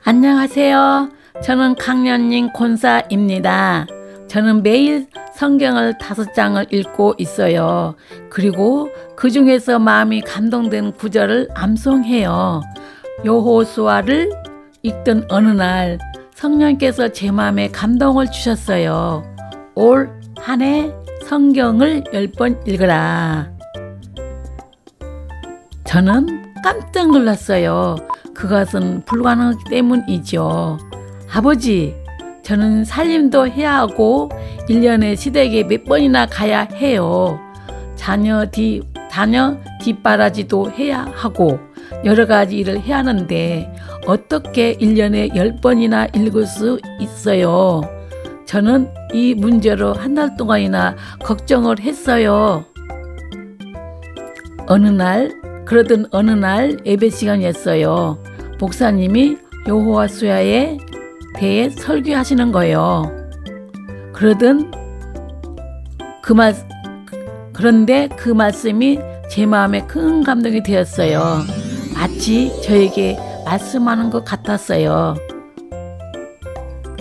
안녕하세요. 저는 강연님 권사입니다. 저는 매일 성경을 5장을 읽고 있어요. 그리고 그 중에서 마음이 감동된 구절을 암송해요. 여호수아를 읽던 어느 날 성령께서 제 마음에 감동을 주셨어요. 올 한 해 성경을 10번 읽으라. 저는 깜짝 놀랐어요. 그것은 불가능하기 때문이죠. 아버지, 저는 살림도 해야 하고 1년에 시댁에 몇 번이나 가야 해요. 자녀 뒷바라지도 해야 하고 여러 가지 일을 해야 하는데 어떻게 1년에 10번이나 읽을 수 있어요? 저는 이 문제로 한 달 동안이나 걱정을 했어요. 그러던 어느 날 예배 시간이었어요. 목사님이 여호수아에 대해 설교하시는 거예요. 그런데 그 말씀이 제 마음에 큰 감동이 되었어요. 마치 저에게 말씀하는 것 같았어요.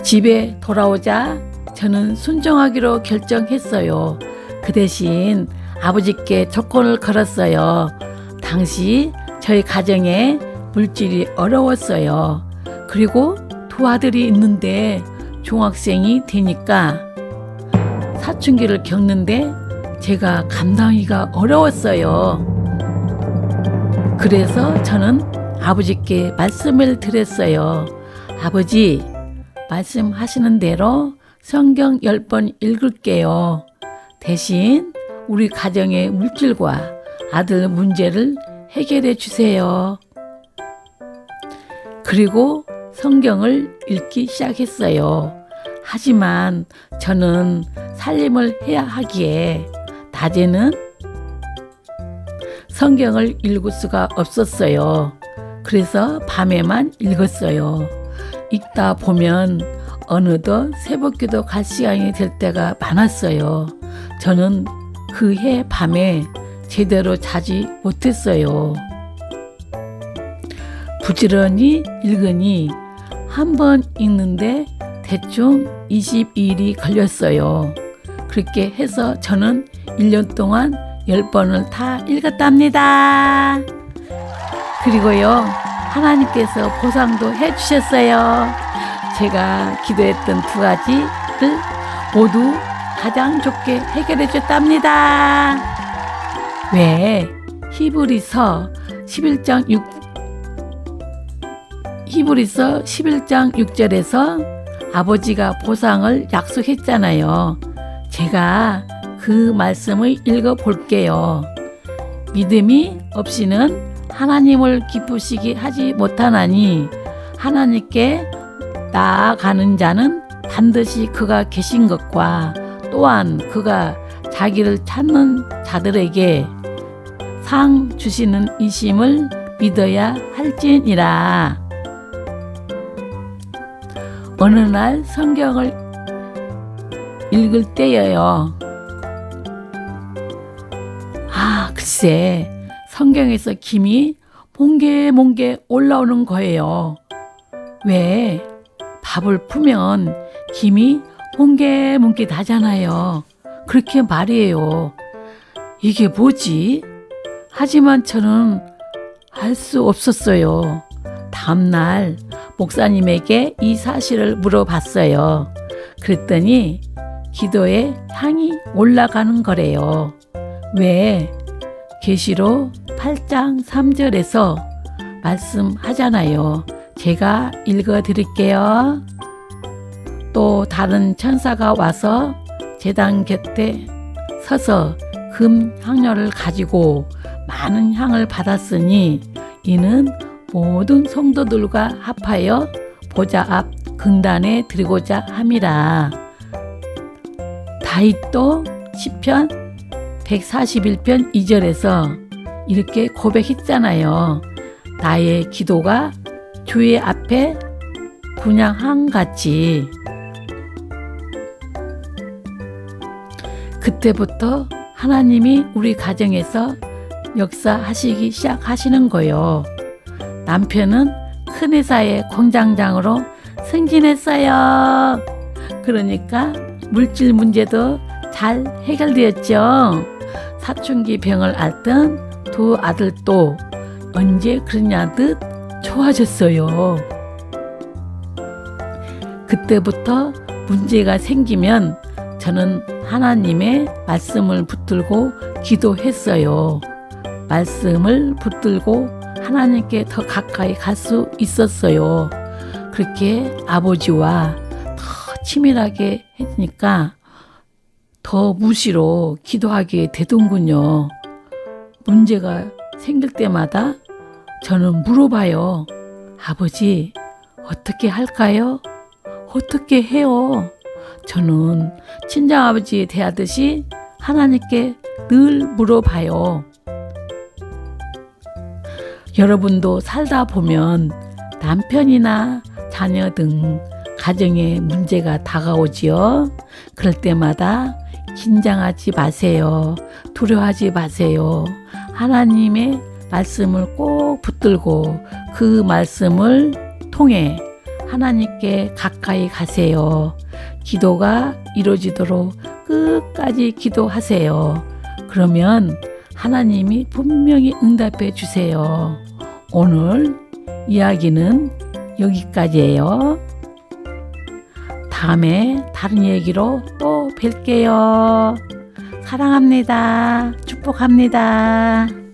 집에 돌아오자 저는 순종하기로 결정했어요. 그 대신 아버지께 조건을 걸었어요. 당시 저희 가정에 물질이 어려웠어요. 그리고 두 아들이 있는데 중학생이 되니까 사춘기를 겪는데 제가 감당하기가 어려웠어요. 그래서 저는 아버지께 말씀을 드렸어요. 아버지, 말씀하시는 대로 성경 10번 읽을게요. 대신 우리 가정의 물질과 아들 문제를 해결해 주세요. 그리고 성경을 읽기 시작했어요. 하지만 저는 살림을 해야 하기에 낮에는 성경을 읽을 수가 없었어요. 그래서 밤에만 읽었어요. 읽다 보면 어느덧 새벽기도 갈 시간이 될 때가 많았어요. 저는 그 해 밤에 제대로 자지 못했어요. 부지런히 읽으니 한 번 읽는데 대충 22일이 걸렸어요. 그렇게 해서 저는 1년 동안 10번을 다 읽었답니다. 그리고요, 하나님께서 보상도 해주셨어요. 제가 기도했던 두 가지를 모두 가장 좋게 해결해 줬답니다. 왜 히브리서 11장 6절에서 아버지가 보상을 약속했잖아요. 제가 그 말씀을 읽어볼게요. 믿음이 없이는 하나님을 기쁘시게 하지 못하나니 하나님께 나아가는 자는 반드시 그가 계신 것과 또한 그가 자기를 찾는 자들에게 상 주시는 이심을 믿어야 할지니라. 어느 날 성경을 읽을 때예요. 글쎄, 성경에서 김이 몽게 올라오는 거예요. 왜? 밥을 풀면 김이 몽게 나잖아요. 그렇게 말이에요. 이게 뭐지? 하지만 저는 알 수 없었어요. 다음날 목사님에게 이 사실을 물어봤어요. 그랬더니 기도에 향이 올라가는 거래요. 왜? 계시록 8장 3절에서 말씀하잖아요. 제가 읽어드릴게요. 또 다른 천사가 와서 제단 곁에 서서 금 향료를 가지고 많은 향을 받았으니 이는 모든 성도들과 합하여 보좌 앞 긍단에 드리고자 함이라. 다윗도 시편 141편 2절에서 이렇게 고백했잖아요. 나의 기도가 주의 앞에 분향함같이. 그때부터 하나님이 우리 가정에서 역사하시기 시작하시는 거예요. 남편은 큰 회사의 공장장으로 승진했어요. 그러니까 물질 문제도 잘 해결되었죠. 사춘기 병을 앓던 두 아들도 언제 그러냐 듯 좋아졌어요. 그때부터 문제가 생기면 저는 하나님의 말씀을 붙들고 기도했어요. 말씀을 붙들고 하나님께 더 가까이 갈 수 있었어요. 그렇게 아버지와 더 치밀하게 했으니까 더 무시로 기도하게 되던군요. 문제가 생길 때마다 저는 물어봐요. 아버지, 어떻게 할까요? 어떻게 해요? 저는 친정아버지에 대하듯이 하나님께 늘 물어봐요. 여러분도 살다 보면 남편이나 자녀 등 가정에 문제가 다가오지요. 그럴 때마다 긴장하지 마세요. 두려워하지 마세요. 하나님의 말씀을 꼭 붙들고 그 말씀을 통해 하나님께 가까이 가세요. 기도가 이루어지도록 끝까지 기도하세요. 그러면 하나님이 분명히 응답해 주세요. 오늘 이야기는 여기까지예요. 다음에 다른 얘기로 또 뵐게요. 사랑합니다. 축복합니다.